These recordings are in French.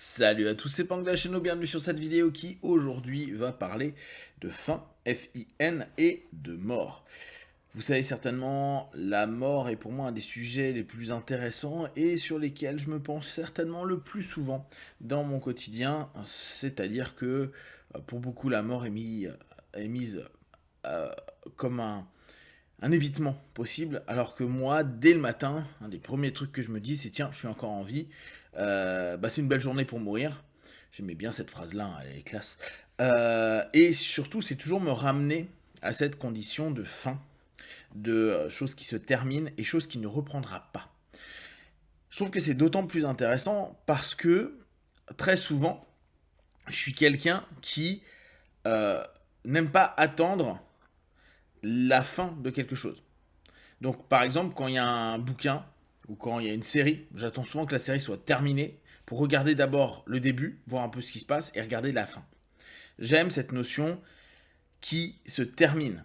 Salut à tous, c'est Pang de la chaîne, bienvenue sur cette vidéo qui aujourd'hui va parler de fin, F-I-N, et de mort. Vous savez certainement, la mort est pour moi un des sujets les plus intéressants et sur lesquels je me penche certainement le plus souvent dans mon quotidien. C'est-à-dire que pour beaucoup la mort est mise euh, comme un évitement possible, alors que moi, dès le matin, un des premiers trucs que je me dis, c'est tiens, je suis encore en vie, c'est une belle journée pour mourir. J'aimais bien cette phrase-là, hein, elle est classe. Et surtout, c'est toujours me ramener à cette condition de fin, de choses qui se terminent et choses qui ne reprendra pas. Je trouve que c'est d'autant plus intéressant parce que très souvent, je suis quelqu'un qui euh, n'aime pas attendre la fin de quelque chose. Donc, par exemple, quand il y a un bouquin ou quand il y a une série, j'attends souvent que la série soit terminée pour regarder d'abord le début, voir un peu ce qui se passe et regarder la fin. J'aime cette notion qui se termine.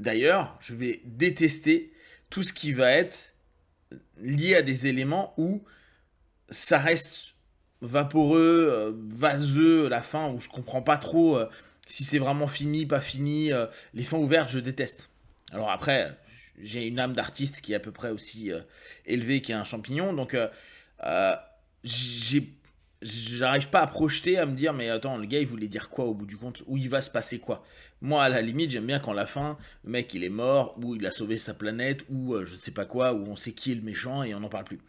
D'ailleurs, je vais détester tout ce qui va être lié à des éléments où ça reste vaporeux, vaseux, la fin, où je comprends pas trop si c'est vraiment fini, pas fini. Les fins ouvertes, je déteste. Alors après, j'ai une âme d'artiste qui est à peu près aussi élevée qu'un champignon, donc euh, j'ai j'arrive pas à projeter, à me dire mais attends, le gars il voulait dire quoi au bout du compte, où il va se passer quoi. Moi à la limite j'aime bien quand la fin, le mec il est mort, ou il a sauvé sa planète, ou je ne sais pas quoi, où on sait qui est le méchant et on n'en parle plus.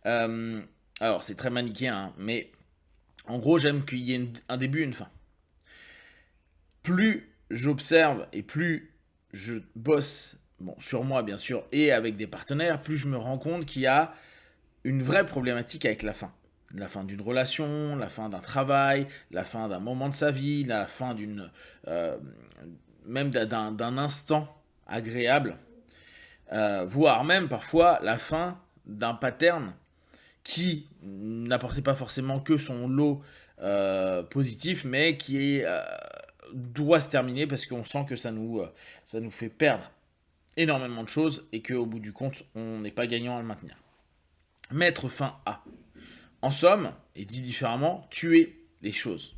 Euh, alors c'est très manichéen, hein, mais en gros j'aime qu'il y ait un début et une fin. Plus j'observe et plus je bosse, bon, sur moi bien sûr, et avec des partenaires, plus je me rends compte qu'il y a une vraie problématique avec la fin. La fin d'une relation, la fin d'un travail, la fin d'un moment de sa vie, la fin euh, même d'un instant agréable, voire même parfois la fin d'un pattern qui n'apportait pas forcément que son lot positif, mais doit se terminer parce qu'on sent que ça nous fait perdre énormément de choses et qu'au bout du compte, on n'est pas gagnant à le maintenir. Mettre fin à. En somme, et dit différemment, tuer les choses.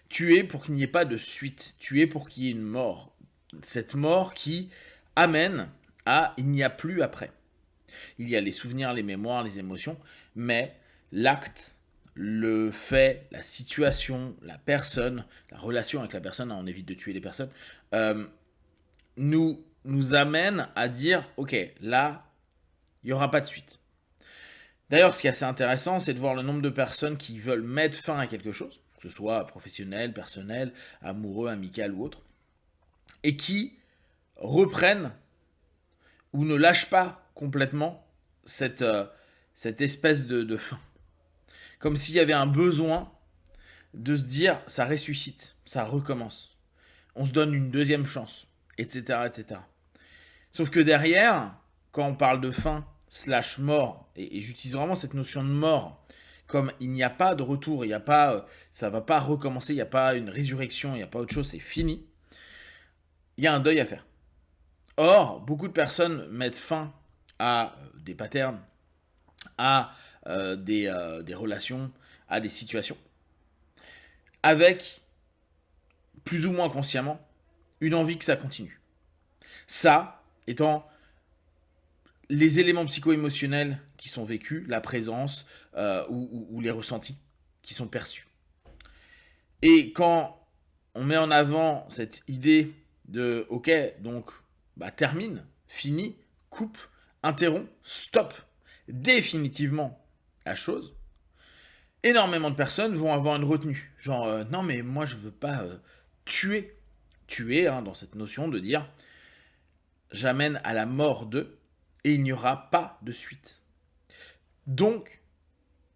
Tuer pour qu'il n'y ait pas de suite. Tuer pour qu'il y ait une mort. Cette mort qui amène à il n'y a plus après. Il y a les souvenirs, les mémoires, les émotions, mais l'acte, le fait, la situation, la personne, la relation avec la personne, on évite de tuer les personnes, nous amène à dire, ok, là, il n'y aura pas de suite. D'ailleurs, ce qui est assez intéressant, c'est de voir le nombre de personnes qui veulent mettre fin à quelque chose, que ce soit professionnel, personnel, amoureux, amical ou autre, et qui reprennent ou ne lâchent pas complètement cette espèce de fin. Comme s'il y avait un besoin de se dire ça ressuscite, ça recommence. On se donne une deuxième chance, etc. etc. Sauf que derrière, quand on parle de fin slash mort, et j'utilise vraiment cette notion de mort, comme il n'y a pas de retour, il n'y a pas, ça va pas recommencer, il n'y a pas une résurrection, il n'y a pas autre chose, c'est fini, il y a un deuil à faire. Or, beaucoup de personnes mettent fin à des patterns, à des relations, à des situations, avec, plus ou moins consciemment, une envie que ça continue. Ça étant les éléments psycho-émotionnels qui sont vécus, la présence ou les ressentis qui sont perçus. Et quand on met en avant cette idée de ok, donc termine, fini, coupe, interrompt, stop définitivement la chose, énormément de personnes vont avoir une retenue. Genre, non mais moi je veux pas tuer. Tuer, hein, dans cette notion de dire j'amène à la mort de, et il n'y aura pas de suite. Donc,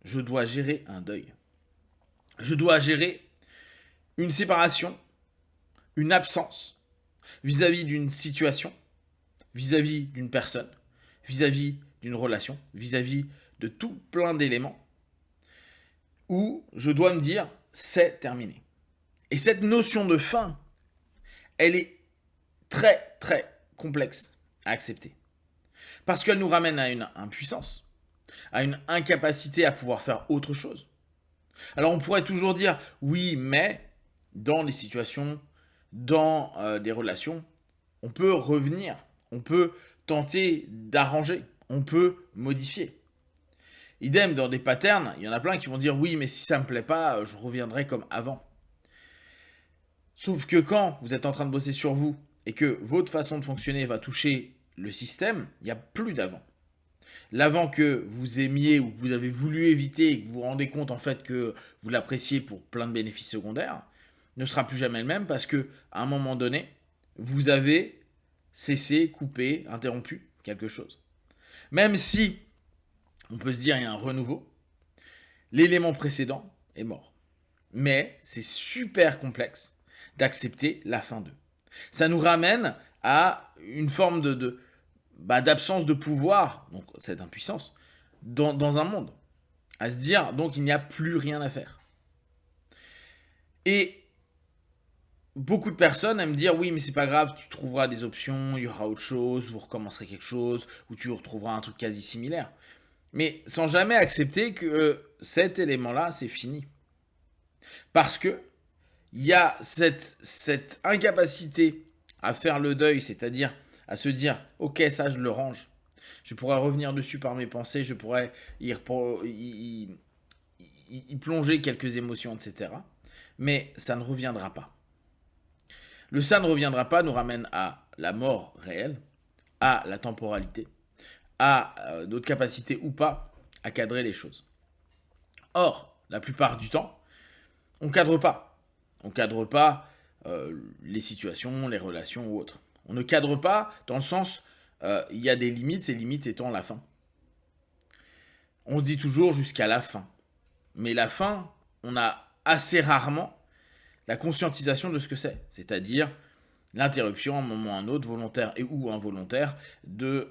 je dois gérer un deuil. Je dois gérer une séparation, une absence vis-à-vis d'une situation, vis-à-vis d'une personne, vis-à-vis d'une relation, vis-à-vis de tout plein d'éléments où je dois me dire c'est terminé. Et cette notion de fin, elle est très très complexe à accepter. Parce qu'elle nous ramène à une impuissance, à une incapacité à pouvoir faire autre chose. Alors on pourrait toujours dire oui, mais dans des situations, dans des relations, on peut revenir, on peut tenter d'arranger, on peut modifier. Idem dans des patterns, il y en a plein qui vont dire oui, mais si ça me plaît pas, je reviendrai comme avant. Sauf que quand vous êtes en train de bosser sur vous et que votre façon de fonctionner va toucher le système, il n'y a plus d'avant. L'avant que vous aimiez ou que vous avez voulu éviter et que vous vous rendez compte en fait que vous l'appréciez pour plein de bénéfices secondaires ne sera plus jamais le même parce que à un moment donné, vous avez cessé, coupé, interrompu quelque chose. Même si on peut se dire il y a un renouveau, l'élément précédent est mort. Mais c'est super complexe d'accepter la fin d'eux. Ça nous ramène à une forme d'absence de pouvoir, donc cette impuissance, dans un monde. À se dire, donc il n'y a plus rien à faire. Et beaucoup de personnes aiment dire, oui, mais c'est pas grave, tu trouveras des options, il y aura autre chose, vous recommencerez quelque chose, ou tu retrouveras un truc quasi similaire. Mais sans jamais accepter que cet élément-là, c'est fini. Parce que il y a cette incapacité à faire le deuil, c'est-à-dire à se dire, ok, ça je le range. Je pourrais revenir dessus par mes pensées, je pourrais y plonger quelques émotions, etc. Mais ça ne reviendra pas. Le ça ne reviendra pas nous ramène à la mort réelle, à la temporalité, à notre capacité ou pas à cadrer les choses. Or, la plupart du temps, on ne cadre pas. On ne cadre pas les situations, les relations ou autres. On ne cadre pas dans le sens, il y a des limites, ces limites étant la fin. On se dit toujours jusqu'à la fin. Mais la fin, on a assez rarement la conscientisation de ce que c'est. C'est-à-dire l'interruption, à un moment ou à un autre, volontaire et ou involontaire, de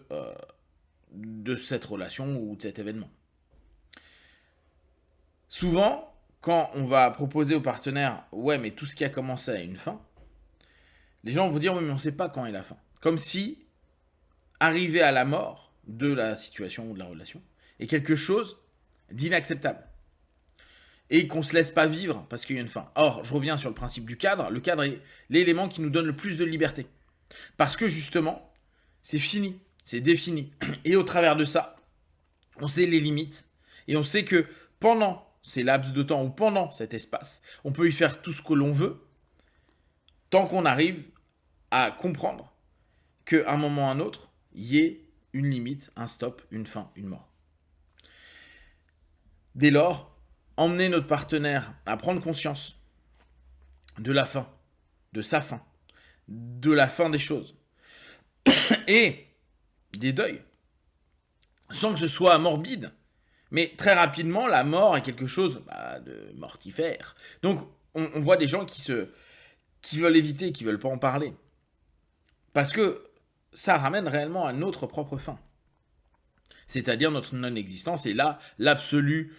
cette relation ou de cet événement. Souvent, quand on va proposer au partenaire, ouais, mais tout ce qui a commencé a une fin, les gens vont dire, oui, mais on ne sait pas quand est la fin. Comme si arriver à la mort de la situation ou de la relation est quelque chose d'inacceptable. Et qu'on ne se laisse pas vivre parce qu'il y a une fin. Or, je reviens sur le principe du cadre. Le cadre est l'élément qui nous donne le plus de liberté. Parce que justement, c'est fini, c'est défini. Et au travers de ça, on sait les limites. Et on sait que pendant ces laps de temps ou pendant cet espace, on peut y faire tout ce que l'on veut tant qu'on arrive à comprendre qu'à un moment ou à un autre, il y ait une limite, un stop, une fin, une mort. Dès lors, emmener notre partenaire à prendre conscience de la fin, de sa fin, de la fin des choses et des deuils, sans que ce soit morbide. Mais très rapidement, la mort est quelque chose de mortifère. Donc, on voit des gens qui veulent éviter, qui ne veulent pas en parler. Parce que ça ramène réellement à notre propre fin. C'est-à-dire notre non-existence. Et là, l'absolue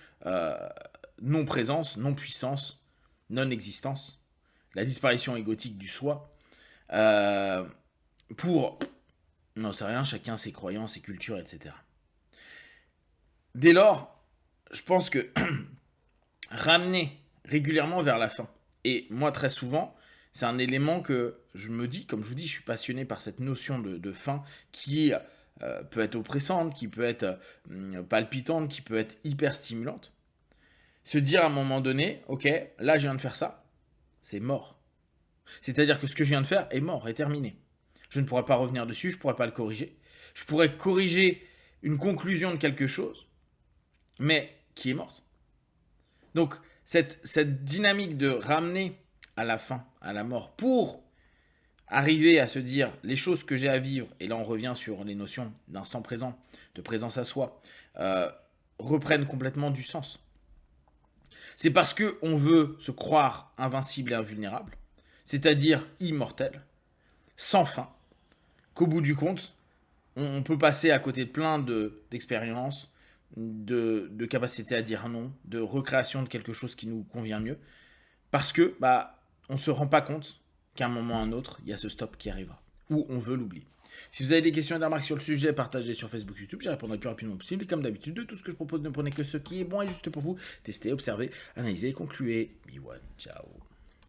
non-présence, non-puissance, non-existence. La disparition égotique du soi. Pour... Non, c'est rien, chacun ses croyances, ses cultures, etc. Dès lors, je pense que ramener régulièrement vers la fin, et moi très souvent, c'est un élément que je me dis, comme je vous dis, je suis passionné par cette notion de fin qui peut être oppressante, qui peut être palpitante, qui peut être hyper stimulante. Se dire à un moment donné, ok, là je viens de faire ça, c'est mort. C'est-à-dire que ce que je viens de faire est mort, est terminé. Je ne pourrai pas revenir dessus, je ne pourrai pas le corriger. Je pourrais corriger une conclusion de quelque chose, mais qui est morte. Donc, cette dynamique de ramener à la fin, à la mort, pour arriver à se dire les choses que j'ai à vivre, et là on revient sur les notions d'instant présent, de présence à soi, reprennent complètement du sens. C'est parce qu'on veut se croire invincible et invulnérable, c'est-à-dire immortel, sans fin, qu'au bout du compte, on peut passer à côté de plein d'expériences, de capacité à dire non, de recréation de quelque chose qui nous convient mieux, parce que on ne se rend pas compte qu'à un moment ou à un autre, il y a ce stop qui arrivera, ou on veut l'oublier. Si vous avez des questions et des remarques sur le sujet, partagez sur Facebook, YouTube, j'y répondrai le plus rapidement possible. Et comme d'habitude, de tout ce que je propose, ne prenez que ce qui est bon et juste pour vous. Testez, observez, analysez et concluez. Miwan, ciao.